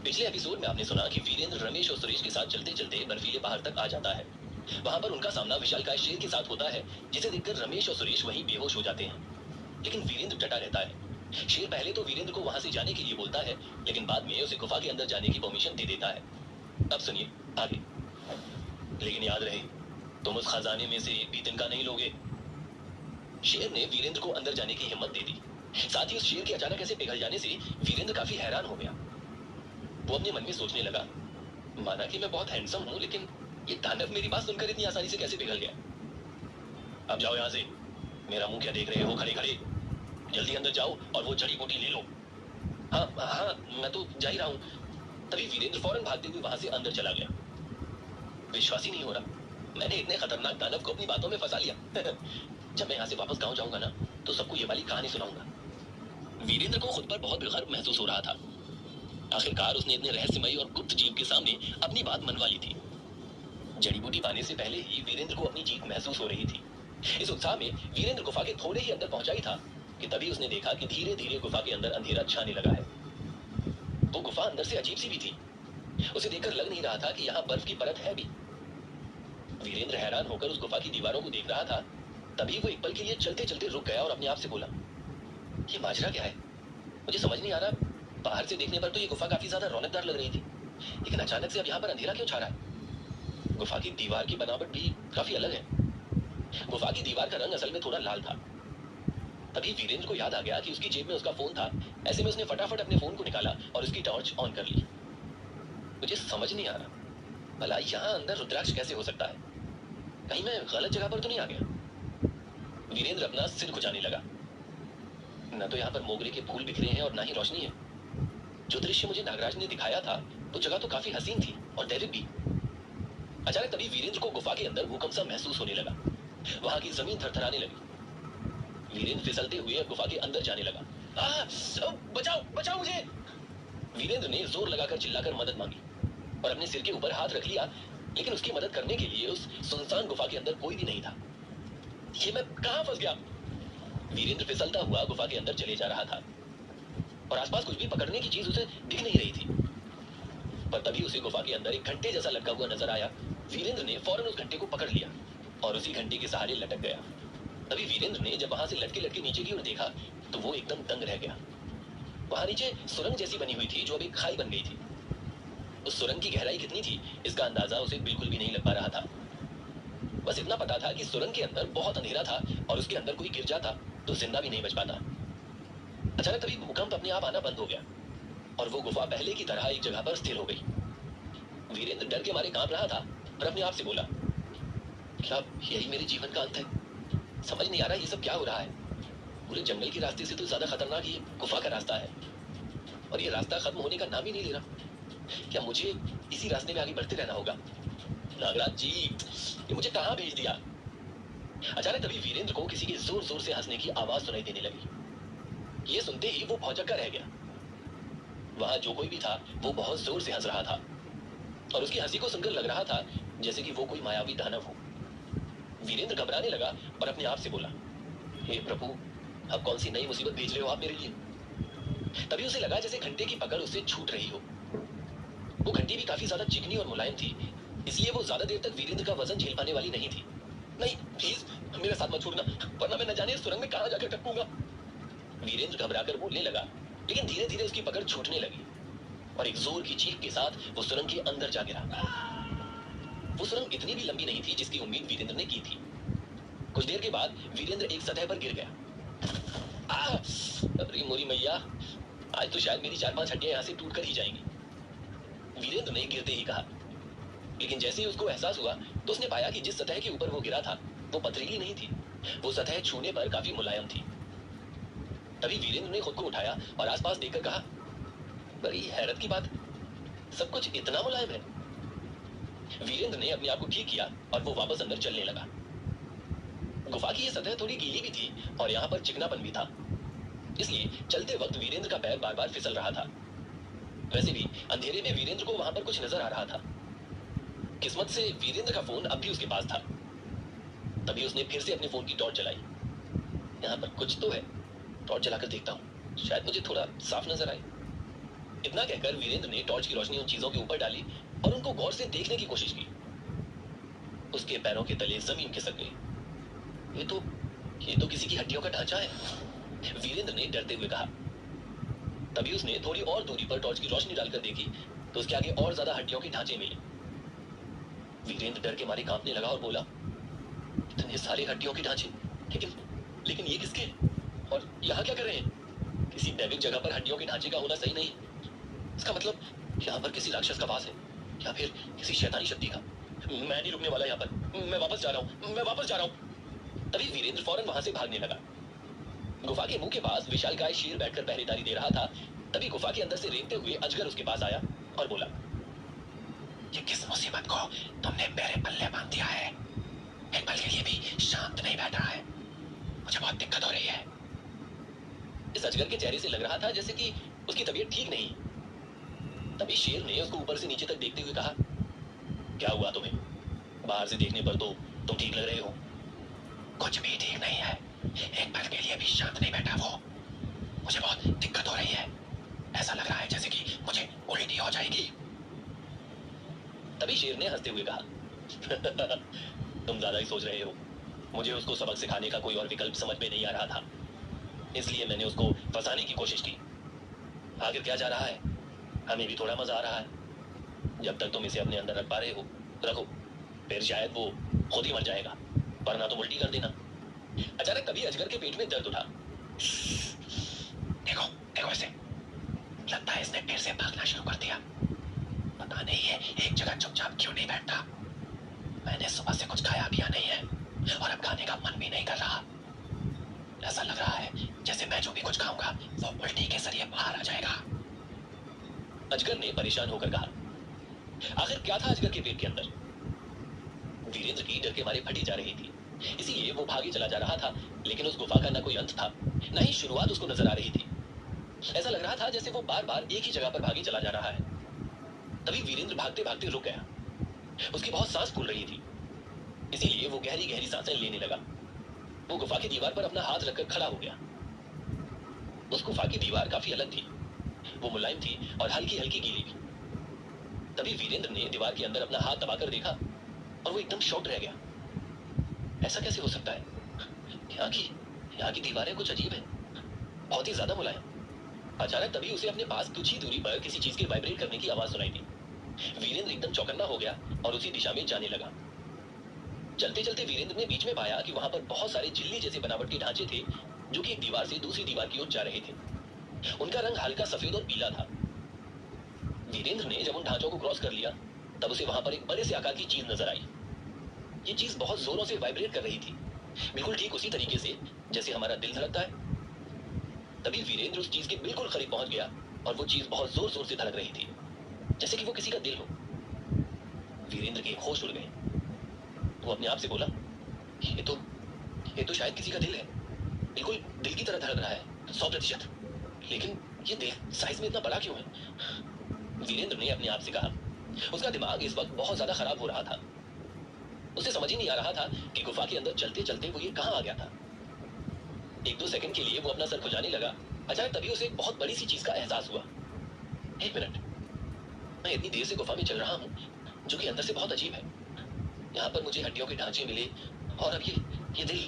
पिछले एपिसोड में आपने सुना कि वीरेंद्र रमेश और सुरेश के साथ चलते चलते बर्फीले पहाड़ तक आ जाता है। वहां पर उनका सामना विशालकाय शेर के साथ होता है, जिसे देखकर रमेश और सुरेश वहीं बेहोश हो जाते हैं। लेकिन वीरेंद्र डटा रहता है। शेर पहले तो वीरेंद्र को वहां से जाने के लिए बोलता है, लेकिन बाद में उसे गुफा के अंदर जाने की परमिशन दे देता है। अब सुनिए आगे। लेकिन याद रहे, तुम उस खजाने में से एक भी तिनका नहीं लोगे। शेर ने वीरेंद्र को अंदर जाने की हिम्मत दे दी। साथ ही उस शेर के अचानक ऐसे पिघल जाने से वीरेंद्र काफी हैरान हो गया। वो अपने मन में सोचने लगा, माना कि मैं बहुत हैंडसम हूं, लेकिन ये दानव मेरी बात सुनकर इतनी आसानी से कैसे पिघल गया? अब जाओ यहां से। मेरा मुंह क्या देख रहे हो खड़े खड़े? जल्दी अंदर जाओ और वो जड़ी बूटी ले लो। हाँ हाँ, मैं तो जा ही रहा हूं। तभी वीरेंद्र फौरन भागते हुए वहां से अंदर चला गया। विश्वास ही नहीं हो रहा, मैंने इतने खतरनाक दानव को अपनी बातों में फंसा लिया। जब मैं यहाँ से वापस गांव जाऊंगा ना, तो सबको ये वाली कहानी सुनाऊंगा। वीरेंद्र को खुद पर बहुत गर्व महसूस हो रहा था। आखिरकार उसने इतने रहस्यमयी और गुप्त जीव के सामने अपनी बात मनवा ली थी। जड़ी बूटी पाने से पहले ही वीरेंद्र को अपनी जीत महसूस हो रही थी। इस उत्साह में वीरेंद्र गुफा के थोड़े ही अंदर पहुंचा ही था कि तभी उसने देखा कि धीरे धीरे गुफा के अंदर अंधेरा छाने लगा है। वो गुफा अंदर से अजीब सी भी थी। उसे देखकर लग नहीं रहा था कि यहाँ बर्फ की परत है भी। वीरेंद्र हैरान होकर उस गुफा की दीवारों को देख रहा था। तभी वो एक पल के लिए चलते चलते रुक गया और अपने आप से बोला, ये माजरा क्या है? मुझे समझ नहीं आ रहा। बाहर से देखने पर तो ये गुफा काफी ज्यादा रौनकदार लग रही थी, लेकिन अचानक से अब यहाँ पर अंधेरा क्यों छा रहा है? गुफा की दीवार की बनावट भी काफी अलग है। गुफा की दीवार का रंग असल में थोड़ा लाल था। तभी वीरेंद्र को याद आ गया कि उसकी जेब में उसका फोन था। ऐसे में उसने फटाफट अपने फोन को निकाला और उसकी टॉर्च ऑन कर ली। मुझे समझ नहीं आ रहा, भला यहाँ अंदर रुद्राक्ष कैसे हो सकता है? कहीं मैं गलत जगह पर तो नहीं आ गया? वीरेंद्र अपना सिर खुजाने लगा। न तो यहाँ पर मोगरे के फूल बिखरे हैं और ना ही रोशनी है। जो दृश्य मुझे नागराज ने दिखाया था, वो जगह तो काफी हसीन थी और दैविक भी। अचानक तभी वीरेंद्र को गुफा के अंदर भूकंप सा महसूस होने लगा। वहां की जमीन थरथराने लगी। वीरेंद्र फिसलते हुए गुफा के अंदर जाने लगा। बचाओ बचाओ मुझे! वीरेंद्र ने जोर लगाकर चिल्लाकर मदद मांगी और अपने सिर के ऊपर हाथ रख लिया, लेकिन उसकी मदद करने के लिए उस सुनसान गुफा के अंदर कोई भी नहीं था। ये मैं कहां फंस गया? वीरेंद्र फिसलता हुआ गुफा के अंदर चले जा रहा था और आसपास कुछ भी पकड़ने की चीज उसे दिख नहीं रही थी। पर तभी उसे गुफा के अंदर एक घंटे जैसा लटका हुआ नजर आया। वीरेंद्र ने फौरन उस घंटे को पकड़ लिया और उसी घंटे के सहारे लटक गया। तभी वीरेंद्र ने जब वहां से लटके लटके नीचे की ओर देखा, तो वो एकदम दंग रह गया। वहां नीचे सुरंग जैसी बनी हुई थी, जो अभी खाई बन गई थी। उस सुरंग की गहराई कितनी थी, इसका अंदाजा उसे बिल्कुल भी नहीं लग पा रहा था। बस इतना पता था कि सुरंग के अंदर बहुत अंधेरा था और उसके अंदर कोई गिर जाता तो जिंदा भी नहीं बच पाता। अचानक तभी भूकंप अपने आप आना बंद हो गया और वो गुफा पहले की तरह एक जगह पर स्थिर हो गई। वीरेंद्र डर के मारे कांप रहा था और अपने आप से बोला, क्या यही मेरे जीवन का अंत है? समझ नहीं आ रहा ये सब क्या हो रहा है। पूरे जंगल के रास्ते से तो ज्यादा खतरनाक ये गुफा का रास्ता है और ये रास्ता खत्म होने का नाम ही नहीं ले रहा। क्या मुझे इसी रास्ते में आगे बढ़ते रहना होगा? नागराज जी, ये मुझे कहां भेज दिया? अचानक तभी वीरेंद्र को किसी के जोर जोर से हंसने की आवाज सुनाई देने लगी। ये सुनते ही वो भौचक्का रह गया। वहां जो कोई भी था वो बहुत जोर से हंस रहा था और उसकी हंसी को सुनकर लग रहा था जैसे कि वो कोई मायावी दानव हो। वीरेंद्र घबराने लगा और अपने आप से बोला, हे प्रभु, अब कौन सी नई मुसीबत भेज रहे हो आप मेरे लिए? तभी उसे लगा जैसे घंटे की पकड़ उससे छूट रही हो। वो घंटी भी काफी ज्यादा चिकनी और मुलायम थी, इसलिए वो ज्यादा देर तक वीरेंद्र का वजन झेल पाने वाली नहीं थी। नहीं, प्लीज मेरे साथ मत छोड़ना, वरना मैं न जाने इस सुरंग में कहां जाकर टपकूंगा। वीरेंद्र घबराकर बोलने लगा, लेकिन धीरे धीरे उसकी पकड़ छूटने लगी और एक जोर की चीख के साथ वो सुरंग के अंदर जा गिरा। वो सुरंग इतनी भी लंबी नहीं थी जिसकी उम्मीद वीरेंद्र ने की थी। कुछ देर के बाद वीरेंद्र एक सतह पर गिर गया। अरे मोरी मैया, आज तो शायद मेरी 4-5 हड्डियां यहां से टूट कर ही जाएंगी। वीरेंद्र ने गिरते ही कहा, लेकिन जैसे ही उसको एहसास हुआ तो उसने पाया कि जिस सतह के ऊपर वो गिरा था वो पथरीली नहीं थी, वो सतह छूने पर काफी मुलायम थी। तभी वीरेंद्र ने खुद को उठाया और आसपास देखकर कहा, बड़ी हैरत की बात, सब कुछ इतना मुलायम है। वीरेंद्र ने अपने आप को ठीक किया और वो वापस अंदर चलने लगा। गुफा की ये सतह थोड़ी गीली भी थी और यहाँ पर चिकनापन भी था, इसलिए चलते वक्त वीरेंद्र का पैर बार बार फिसल रहा था। वैसे भी अंधेरे में वीरेंद्र को वहां पर कुछ नजर आ रहा था। किस्मत से वीरेंद्र का फोन अब भी उसके पास था। तभी उसने फिर से अपने फोन की टॉर्च जलाई। यहाँ पर कुछ तो है, टॉर्च जलाकर देखता हूँ, शायद मुझे थोड़ा साफ नजर आए। इतना कहकर वीरेंद्र ने टॉर्च की रोशनी उन चीजों के ऊपर डाली और उनको गौर से देखने की कोशिश की। उसके पैरों के तले जमीन खिसक गई। ये तो किसी की हड्डियों का ढांचा है, वीरेंद्र ने डरते हुए कहा। तभी उसने थोड़ी और दूरी पर टॉर्च की रोशनी डालकर देखी तो उसके आगे और ज्यादा हड्डियों के ढांचे मिले। वीरेंद्र डर के मारे कांपने लगा और बोला, इतने सारे हड्डियों के ढांचे, लेकिन लेकिन ये किसके और यहाँ क्या कर रहे हैं? किसी दैविक जगह पर हड्डियों के ढांचे का होना सही नहीं। इसका मतलब यहाँ पर किसी राक्षस का वास है या फिर किसी शैतानी शक्ति का। मैं नहीं रुकने वाला यहाँ पर, मैं वापस जा रहा हूँ। तभी वीरेंद्र फौरन वहां से भागने लगा। गुफा के मुंह के पास विशालकाय शेर बैठकर पहरेदारी दे रहा था। तभी गुफा के अंदर से रेंगते हुए अजगर उसके पास आया और बोला, ये किस मुसीबत को तुमने मेरे पल्ले बांध दिया है? एक पल के लिए भी शांत नहीं बैठ रहा है, मुझे बहुत दिक्कत हो रही है। इस अजगर के चेहरे से लग रहा था जैसे कि उसकी तबीयत ठीक नहीं। तभी शेर ने उसको ऊपर से नीचे तक देखते हुए कहा, क्या हुआ तुम्हें? बाहर से देखने पर तो तुम ठीक लग रहे हो। कुछ भी ठीक नहीं है, एक पल के लिए भी शांत नहीं बैठा वो, मुझे बहुत दिक्कत हो रही है, ऐसा लग रहा है जैसे कि मुझे उल्टी हो जाएगी। तभी शेर ने हंसते हुए कहा, तुम ज्यादा ही सोच रहे हो, मुझे उसको सबक सिखाने का कोई और विकल्प समझ में नहीं आ रहा था, इसलिए मैंने उसको फंसाने की कोशिश की। आखिर क्या जा रहा है, हमें भी थोड़ा मजा आ रहा है। जब तक तुम इसे अपने अंदर रख पा रहे हो रखो, फिर शायद वो खुद ही मर जाएगा, वरना तुम उल्टी कर देना। अचानक तभी अजगर के पेट में दर्द उठा। देखो देखो इसे, लगता है इसने फिर से भागना शुरू कर दिया। पता नहीं है एक जगह चुपचाप क्यों नहीं बैठता। मैंने सुबह से कुछ खाया पिया नहीं है और अब खाने का मन भी नहीं कर रहा। ऐसा लग रहा है जैसे मैं जो भी कुछ खाऊंगा वो उल्टी के जरिए बाहर आ जाएगा। अजगर ने परेशान होकर कहा। आखिर क्या था अजगर के पेट के अंदर? वीरेंद्र की डर के मारे फटी जा रही थी, इसीलिए वो भागे चला जा रहा था, लेकिन उस गुफा का न कोई अंत था, न ही शुरुआत उसको नजर आ रही थी। ऐसा लग रहा था जैसे वो बार बार एक ही जगह पर भागे चला जा रहा है। तभी वीरेंद्र भागते भागते रुक गया। उसकी बहुत सांस फूल रही थी, इसीलिए वो गहरी गहरी सांसें लेने लगा। वो गुफा की दीवार पर अपना हाथ रखकर खड़ा हो गया। उस गुफा की दीवार काफी अलग थी, वो मुलायम थी और हल्की हल्की गीली भी। तभी वीरेंद्र ने दीवार के अंदर अपना हाथ दबाकर देखा और वो एकदम शॉक्ड रह गया। ऐसा कैसे हो सकता है? यहाँ की दीवारें कुछ अजीब है, बहुत ही ज्यादा मुलायम। अचानक तभी उसे अपने पास कुछ ही दूरी पर किसी चीज के वाइब्रेट करने की आवाज सुनाई दी। वीरेंद्र एकदम चौकन्ना हो गया और उसी दिशा में जाने लगा। चलते चलते वीरेंद्र ने बीच में पाया कि वहां पर बहुत सारे झिल्ली जैसे बनावट के ढांचे थे जो कि एक दीवार से दूसरी दीवार की ओर जा रहे थे। उनका रंग हल्का सफेद और पीला था। वीरेंद्र ने जब उन ढांचों को क्रॉस कर लिया तब उसे वहां पर एक बड़े से आकार की चीज नजर आई। ये चीज बहुत जोरों से वाइब्रेट कर रही थी, बिल्कुल ठीक उसी तरीके से जैसे हमारा दिल धड़कता है। तभी वीरेंद्र उस चीज के बिल्कुल करीब पहुंच गया और वो चीज बहुत जोर जोर से धड़क रही थी, जैसे कि वो किसी का दिल हो। वीरेंद्र के होश उड़ गए। वो अपने आप से बोला, ये तो शायद किसी का दिल है, बिल्कुल दिल की तरह धड़क रहा है, 100%। लेकिन ये दिल साइज में इतना बड़ा क्यों है? वीरेंद्र ने अपने आप से कहा। उसका दिमाग इस वक्त बहुत ज्यादा खराब हो रहा था। उसे समझ ही नहीं आ रहा था कि गुफा के अंदर चलते चलते वो ये कहां आ गया था। 1-2 सेकंड के लिए वो अपना सर खुजाने लगा। अचानक तभी उसे एक बहुत बड़ी सी चीज का एहसास हुआ। 1 मिनट, मैं इतनी देर से गुफा में चल रहा हूँ जो कि अंदर से बहुत अजीब है। यहाँ पर मुझे हड्डियों के ढांचे मिले और अब ये दिल।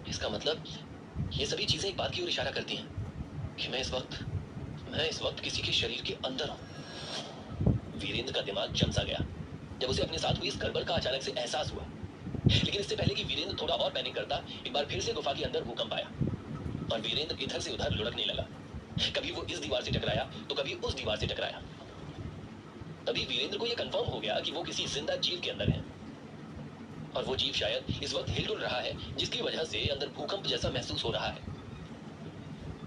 इसका मतलब ये सभी चीजें एक बात की ओर इशारा करती हैं कि मैं इस वक्त किसी के शरीर के अंदर हूँ। वीरेंद्र का दिमाग जम सा गया जब उसे अपने साथ हुई इस गड़बड़ का अचानक से एहसास हुआ। लेकिन इससे पहले कि वीरेंद्र थोड़ा और पैनिक करता, एक बार फिर से गुफा के अंदर भूकंप आया और वीरेंद्र इधर से उधर लुढ़कने लगा। कभी वो इस दीवार से टकराया तो कभी उस दीवार से टकराया। तभी वीरेंद्र को यह कंफर्म हो गया कि वो किसी जिंदा जीव के अंदर है, और वो जीव शायद इस वक्त हिलडुल रहा है, जिसकी वजह से अंदर भूकंप जैसा महसूस हो रहा है।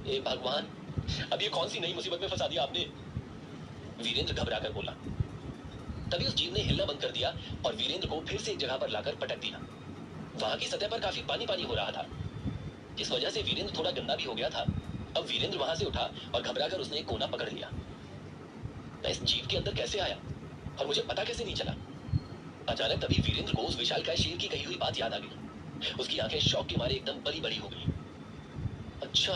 ए भगवान, अब ये कौन सी नई मुसीबत में फंसा दिया आपने? वीरेंद्र घबराकर बोला। तभी उस जीव ने हिलना बंद कर दिया और वीरेंद्र को फिर से एक जगह पर लाकर पटक दिया। वहां की सतह पर काफी पानी पानी हो रहा था, जिस वजह से वीरेंद्र थोड़ा गंदा भी हो गया था। अब वीरेंद्र वहां से उठा और घबराकर उसने एक कोना पकड़ लिया। मैं इस जीव के अंदर कैसे आया और मुझे पता कैसे नहीं चला? अचानक तभी वीरेंद्र को उस विशालकाय शेर की कही हुई बात याद आ गई। उसकी आंखें शौक के मारे एकदम बड़ी बड़ी हो गई। अच्छा,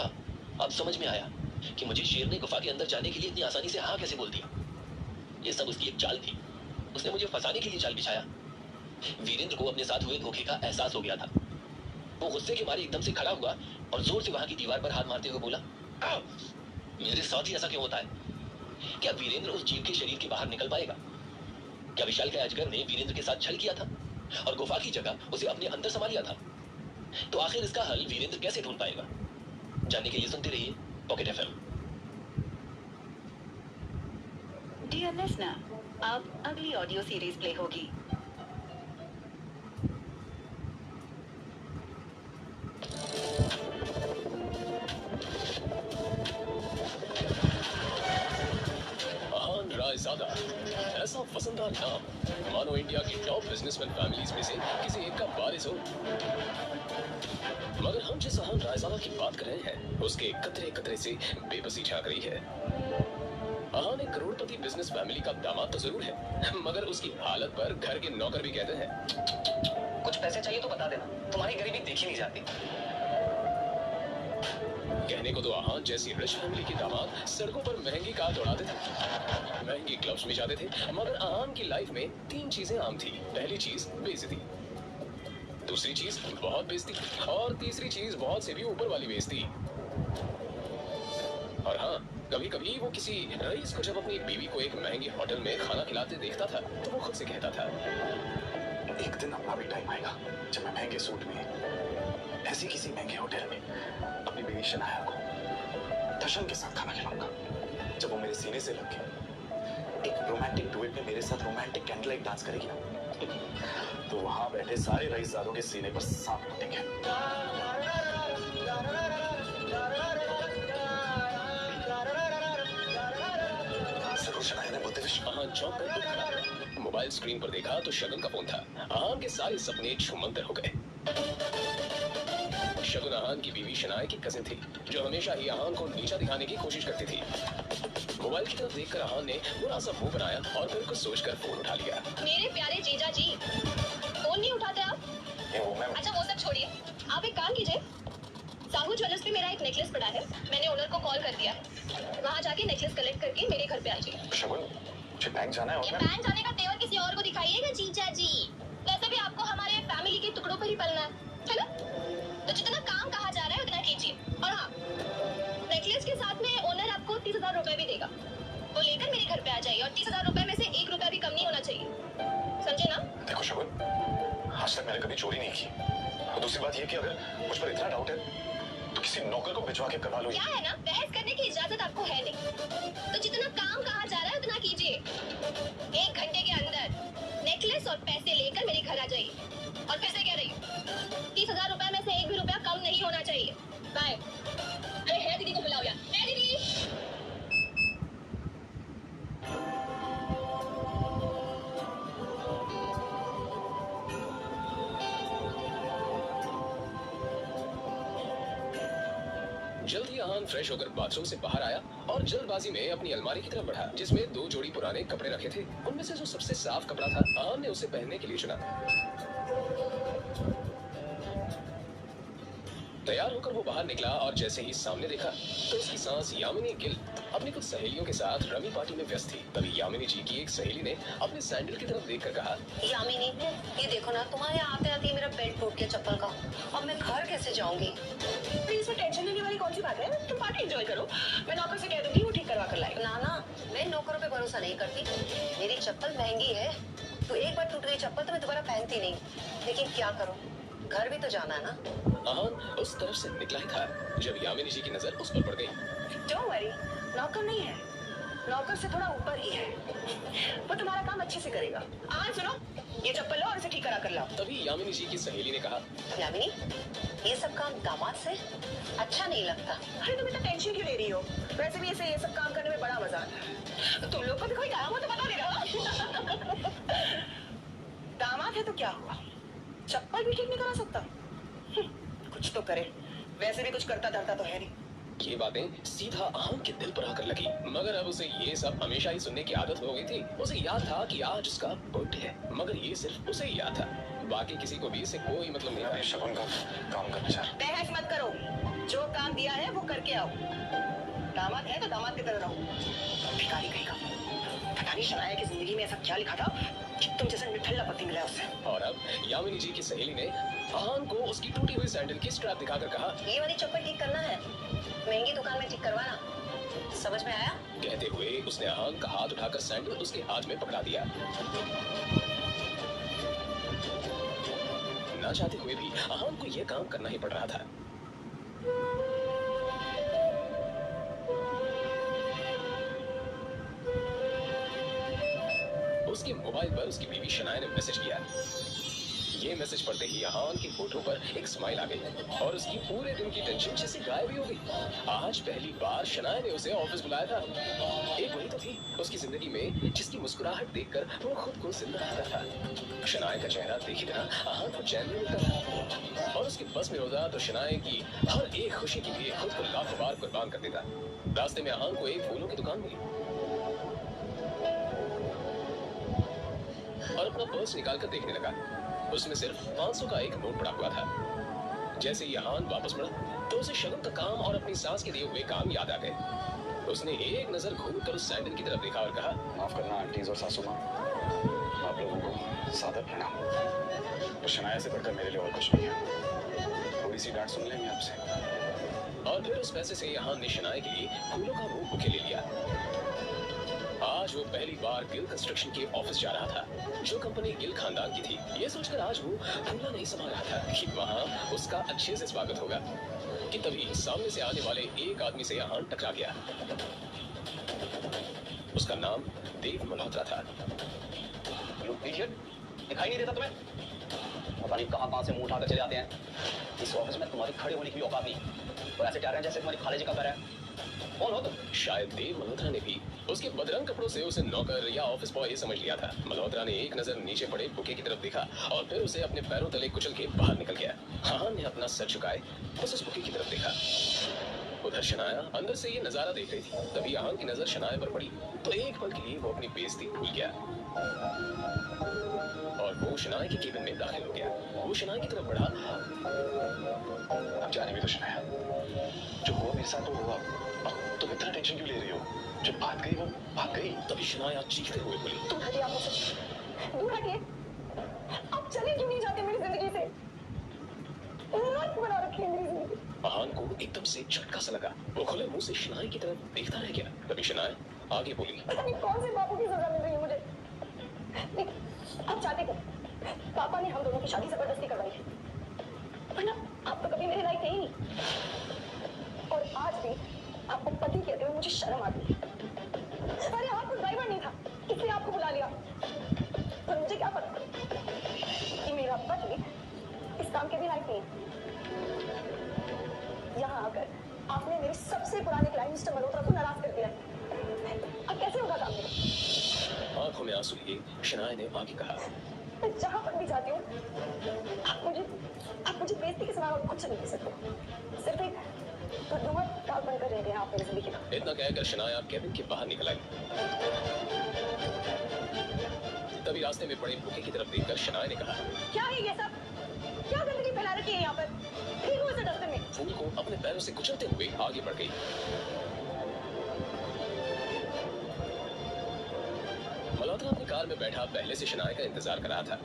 अब समझ में आया कि मुझे शेर ने गुफा के अंदर जाने के लिए इतनी आसानी से हाँ कैसे बोल दिया। ये सब उसकी एक चाल थी, उसने मुझे फंसाने के लिए चाल बिछाया। वीरेंद्र को अपने साथ हुए धोखे का एहसास हो गया था। वो गुस्से के मारे एकदम से खड़ा हुआ और जोर से वहां की दीवार पर हाथ मारते हुए बोला, मेरे साथ ही ऐसा क्यों होता है? क्या वीरेंद्र उस जीव के शरीर के बाहर निकल पाएगा? क्या विशालकाय अजगर ने वीरेंद्र के साथ छल किया था और गुफा की जगह उसे अपने अंदर समा लिया था? तो आखिर इसका हल वीरेंद्र कैसे ढूंढ पाएगा? जानने के लिए सुनते रहिए पॉकेट एफएम। डियर लिसनर, अब अगली ऑडियो सीरीज प्ले होगी। रायज़ादा, ऐसा वफादार नाम मानो इंडिया की टॉप बिजनेसमैन फैमिलीज में से किसी एक का वारिस हो। मगर हम जिस अहान रायज़ादा की बात कर रहे हैं, उसके कतरे कतरे से बेबसी झांक रही है। अहान एक करोड़पति बिजनेस फैमिली का दामाद तो जरूर है, मगर उसकी हालत पर घर के नौकर भी कहते हैं, कुछ पैसे चाहिए तो बता देना, तुम्हारी गरीबी देखी नहीं जाती। कहने को तो अहान जैसी रिच फैमिली के दामाद सड़कों पर महंगी कार दौड़ाते थे, महंगी क्लब्स में जाते थे, मगर अहान की लाइफ में 3 चीजें आम थी। पहली चीज बेइज्जती, दूसरी चीज बहुत बेइज्जती, और तीसरी चीज बहुत से भी ऊपर वाली बेइज्जती। और हाँ, कभी कभी वो किसी रईस को जब अपनी बीवी को एक महंगे होटल में खाना खिलाते देखता था तो वो खुद से कहता था, एक दिन अपना भी टाइम आएगा जब मैं महंगे सूट में ऐसी किसी महंगे होटल में अपनी बीवी शनाया को दर्शन के साथ खाना खिलाऊंगा। जब वो मेरे सीने से लग के एक रोमांटिक डुएट में मेरे साथ रोमांटिक कैंडल लाइट डांस करेगी ना, तो वहां बैठे सारे रईसदारों के सीने पर सांप टूटेंगे। जरूर शनाया ने बोलते अहान चौंक कर उठ खड़ा। मोबाइल स्क्रीन पर देखा तो शगुन का फोन था। अहान के सारे सपने छूमंतर हो गए। शगुन अहान की बीवी शनाया की कजिन थी, जो हमेशा ही अहान को नीचा दिखाने की कोशिश करती थी। मोबाइल की तरफ देखकर अहान ने बुरा सा मुंह बनाया और फिर कुछ सोचकर फोन उठा लिया। मेरे प्यारे जीजा जी, फोन नहीं उठाते आप? अच्छा वो सब छोड़िए, आप एक काम कीजिए, साहू ज्वेलर्स पे मेरा एक नेकलेस पड़ा है, मैंने ओनर को कॉल कर दिया है। वहाँ जाके नेकलेस कलेक्ट करके मेरे घर पे आ जाइए। शगुन, मुझे बैंक जाना है। ये बैंक जाने का तेवर किसी और को दिखाइएगा जीजा जी। वैसे भी आपको हमारे फैमिली के टुकड़ों पर ही पलना है ना? तो जितना काम कहा जा रहा है उतना कीजिए। और हाँ, नेकलेस के साथ में ओनर आपको 30,000 रुपए भी देगा। वो लेकर मेरे घर पे आ जाइए और 30,000 रुपए में से 1 रुपया भी कम नहीं होना चाहिए, समझे ना? देखो शगुन, आज तक मैंने कभी चोरी नहीं की, और दूसरी बात ये कि अगर मुझ पर इतना डाउट है तो किसी नौकर को भिजवा के करवा लो। क्या है ना, बहस करने की इजाजत आपको है नहीं। तो जितना काम कहा जा रहा है उतना कीजिए। 1 घंटे के अंदर नेकलेस और पैसे लेकर मेरे घर आ जाइए। और फिर से कह रही हूँ, 30,000 रुपए में से 1 भी रुपया कम नहीं होना चाहिए। बाय। अरे है दीदी को बुलाओ यार। है दीदी। जल्द ही अहान फ्रेश होकर बाथरूम से बाहर आया और जल्दबाजी में अपनी अलमारी की तरफ बढ़ा, जिसमें 2 जोड़ी पुराने कपड़े रखे थे। उनमें से जो सबसे साफ कपड़ा था, अहान ने उसे पहनने के लिए चुना। तैयार होकर वो बाहर निकला और जैसे ही सामने देखा तो उसकी सांस यामिनी गिल अपनी कुछ सहेलियों के साथ रमी पार्टी में व्यस्त थी। तभी यामिनी जी की एक सहेली ने अपने सैंडल की तरफ देखकर कहा, यामिनी, ये देखो ना, तुम्हारे आते आते मेरा बेल्ट टूट गया चप्पल का। अब मैं घर कैसे जाऊंगी? इसमें टेंशन लेने वाली कौन सी बात है? तुम पार्टी एंजॉय करो, मैं नौकर से कह दूंगी वो ठीक करवा कर लाएगा। ना ना, मैं नौकरों पे भरोसा नहीं करती। मेरी चप्पल महंगी है, तो एक बार टूट गई चप्पल तो मैं दोबारा पहनती नहीं। लेकिन क्या करूँ, घर भी तो जाना है ना। अहान उस तरफ से निकला ही था जब यामिनी जी की नजर उस पर पड़ गई। डोंट वरी, नौकर नहीं है, नौकर से थोड़ा ऊपर ही है। वो अच्छे से करेगा। हाँ सुनो, ये चप्पल लो और इसे ठीक करा कर लाओ। तभी यामिनी जी की सहेली ने कहा, यामिनी, ये सब काम दामाद से अच्छा नहीं लगता। अरे तुम इतना टेंशन क्यों ले रही हो? वैसे भी इसे ये सब काम करने में बड़ा मजा आता है। तुम लोग को भी कोई काम हो तो बता देना। दामाद है तो क्या हुआ, चप्पल भी ठीक नहीं करा सकता? कुछ तो करे, वैसे भी कुछ करता धरता तो है नहीं। ये बातें सीधा आहान के दिल पर आकर लगी, मगर अब उसे ये सब हमेशा ही सुनने की आदत हो गई थी। उसे याद था कि आज उसका बर्थडे है, मगर ये सिर्फ उसे ही याद था, बाकी किसी को भी इससे कोई मतलब नहीं था। शगुन का काम करना चाह रहा। बहस मत करो, जो काम दिया है वो करके आओ। दामाद है तो दामाद की तरह रहो। भिखारी कहीं का, पता नहीं शनाया की जिंदगी में ऐसा क्या लिखा था कि तुम जैसे निठल्ला पति मिला उससे। और अब यामिनी जी की सहेली ने आहान को उसकी टूटी हुई सैंडल की स्ट्रैप दिखाकर कहा, ये वाली चप्पल ठीक करना है, महंगी दुकान में ठीक करवाना। समझ में आया? कहते हुए उसने आहान का हाथ उठाकर सैंडल उसके हाथ में पकड़ा दिया। ना चाहते हुए भी आहान को यह काम करना ही पड़ रहा था। उसके मोबाइल पर उसकी बीवी शनाया ने मैसेज किया। ये मैसेज पढ़ते ही आहान के होठों पर एक स्माइल आ गई और उसकी पूरे दिन की टेंशन जैसे गायब ही हो गई। आज पहली बार शनाया ने उसे ऑफिस बुलाया था। एक वही तो थी उसकी जिंदगी में जिसकी मुस्कुराहट देखकर वो खुद को जिंदा लगता था। शनाया का चेहरा देखे बिना आहान को चैन नहीं मिलता था और उसकी बस में होता तो शनाया की हर एक खुशी के लिए खुद को लाखों बार कुर्बान कर देता। रास्ते में आहान को एक फूलों की दुकान मिली और अपना पर्स निकालकर देखने लगा। उसमें सिर्फ 500 का एक नोट पड़ा हुआ था। जैसे ही आहान वापस मुड़ा तो उसे शगुन का काम और अपनी सास के दिए हुए काम याद आ गए। उसने एक नजर घूमकर उस सैंडल की तरफ देखा और कहा, माफ करना आंटीज और सासू माँ, आप लोगों को सादर प्रणाम। तो शनाया से बढ़कर मेरे लिए और कुछ नहीं है। थोड़ी सी डांट सुन लेंगे आपसे। और फिर उस पैसे से आहान ने शनाया के लिए फूलों का वो बुके ले लिया। आज वो पहली बार गिल कंस्ट्रक्शन के ऑफिस जा रहा था, जो कंपनी गिल खानदान की थी। ये सोचकर आज वो फूला नहीं समा रहा था कि वहाँ उसका अच्छे से स्वागत होगा कि तभी सामने से आने वाले एक आदमी से आहान टकरा गया। उसका नाम देव मल्होत्रा था। दिखाई नहीं देता तुम्हें? पता नहीं कहाँ से मुंह उठाकर चले आते हैं। इस ऑफिस में तुम्हारी खड़े होने की भी औकात नहीं, और ऐसे ठहर रहे हैं जैसे तुम्हारी खाले जी का घर है। कौन हो तुम? शायद देव मल्होत्रा ने भी उसके बदरंग कपड़ों से उसे नौकर या ऑफिस बॉय समझ लिया था। मल्होत्रा ने एक नजर नीचे पड़े बुके की तरफ देखा और फिर उसे अपने पैरों तले कुचल के बाहर निकल गया। आहान ने अपना सर झुकाए बस उस बुके की तरफ देखा। उधर शनाया अंदर से ये नजारा देख रही थी। तभी आहान की नजर शनाया पर पड़ी तो एक पल के लिए वो अपनी बेइज्जती भूल गया और वो शनाया के केबिन में दाखिल हो गया। वो शनाया की तरफ बढ़ा। अब जाने भी तो शनाया, जो हुआ मेरे साथ वो हुआ। तुम इतना टेंशन क्यों ले रही हो? जो बात गई वो बात गई। तभी शनाया चीखते हुए बोली, तुम हटिए, आप मुझसे दूर हटिए। आप चले क्यों नहीं जाते मेरी जिंदगी से? मत बना रखिए मेरी जिंदगी। आहान को एकदम से झटका सा लगा। वो खुले मुंह से शनाया की तरफ देखता रह गया। तभी शनाया आगे बोली, पता नहीं कौन से बापू की सजा मिल रही है मुझे। आप चाहते थे, पापा ने हम दोनों की शादी जबरदस्ती करवाई थी, वरना आप तो कभी मेरे लायक थे ही नहीं। और आज भी आपको पति कहते हुए मुझे शर्म आती है। अरे आपको ड्राइवर नहीं था, इसलिए आपको बुला लिया। पर मुझे क्या पता कि मेरा पति इस काम के भी लायक नहीं। यहाँ आकर आपने मेरे सबसे पुराने क्लाइंट मिस्टर मल्होत्रा को नाराज कर दिया। अब कैसे होगा काम मेरा? आंखों में आंसू लिए शनाया ने आगे कहा, मैं जहाँ पर भी जाती हूँ आप मुझे बेइज्जती के सिवा और कुछ नहीं दे सकते। सिर्फ एक बदनुमा दाग बनकर रह गए हैं आप मेरी जिंदगी में। इतना कहकर शनाया केबिन के बाहर निकल आई। तभी रास्ते में पड़े बुके की तरफ देखकर शनाया ने कहा, क्या है ये सब? क्या गंदगी फैला रखी है यहाँ पर? ठीक हो इसे डस्टबिन में। फूल को अपने पैरों से कुचलते हुए आगे बढ़ गई। मल्होत्रा अपनी कार में बैठा पहले से शनाया का इंतजार कर रहा था।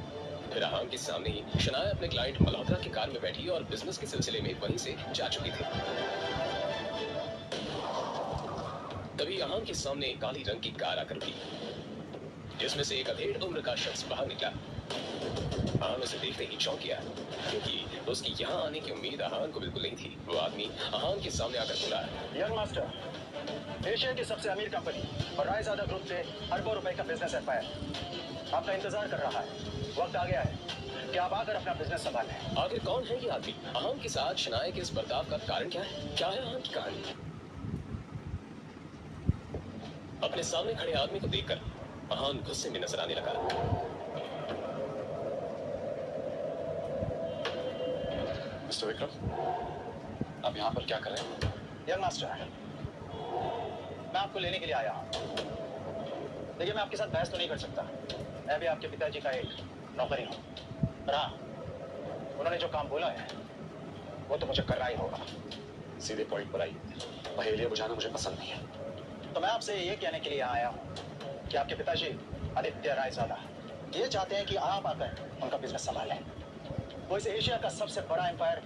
फिर आहान के सामने ही शनाया अपने क्लाइंट मल्होत्रा की कार में बैठी और बिजनेस के सिलसिले में वहीं से जा चुकी थी। तभी आहान के सामने एक काली रंग की कार आकर रुकी, जिसमें से एक अधेड़ उम्र का शख्स बाहर निकला। आहान उसे देखते ही चौंक गया, क्योंकि उसकी यहाँ आने की उम्मीद आहान को बिल्कुल नहीं थी। वो आदमी आहान के सामने आकर बोला, यंग मास्टर, एशिया की सबसे अमीर कंपनी और रायजादा ग्रुप से अरबों रुपए का बिजनेस एम्पायर आपका इंतजार कर रहा है। वक्त आ गया है कि आप आकर अपना बिजनेस संभालें। आखिर कौन है ये आदमी? अहम के साथ शनाया के इस बर्ताव का कारण क्या है? क्या है अहम की कहानी? अपने सामने खड़े आदमी को देखकर अहम गुस्से में नजर आने लगा। मिस्टर विक्रम, आप यहाँ पर क्या कर रहे हैं? यंग मास्टर, मैं आपको लेने के लिए आया हूँ। देखिए, मैं आपके साथ बहस तो नहीं कर सकता। मैं भी आपके पिताजी का एक नौकरी हूँ। पर हाँ, उन्होंने जो काम बोला है वो तो मुझे करना ही होगा। सीधे पॉइंट पर आइए। पहेलियां बुझाना मुझे पसंद नहीं है। तो मैं आपसे ये कहने के लिए आया हूँ कि आपके पिताजी आदित्य रायजादा ये चाहते हैं कि आप आकर उनका बिजनेस संभालें। वो इस एशिया का सबसे बड़ा एम्पायर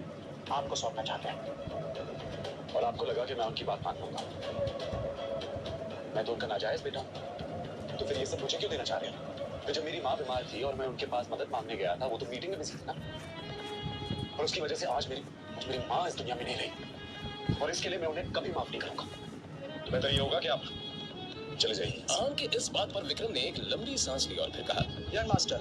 आपको सौंपना चाहते हैं। और आपको लगा कि मैं उनकी बात मान लूंगा? मैं तो उनका नाजायज बेटा, तो फिर ये सब मुझे क्यों देना चाह रहे हैं? तो जब मेरी माँ बीमार थी और मैं उनके पास मदद मांगने गया था, वो तो मीटिंग में बिजी थी ना। और उसकी वजह से आज मेरी माँ इस दुनिया में नहीं रही, और इसके लिए मैं उन्हें कभी माफ नहीं करूंगा। तो बेहतर ये होगा कि आप चले जाइए। अहम के इस बात पर विक्रम ने एक लंबी सांस ली और फिर कहा, यंग मास्टर,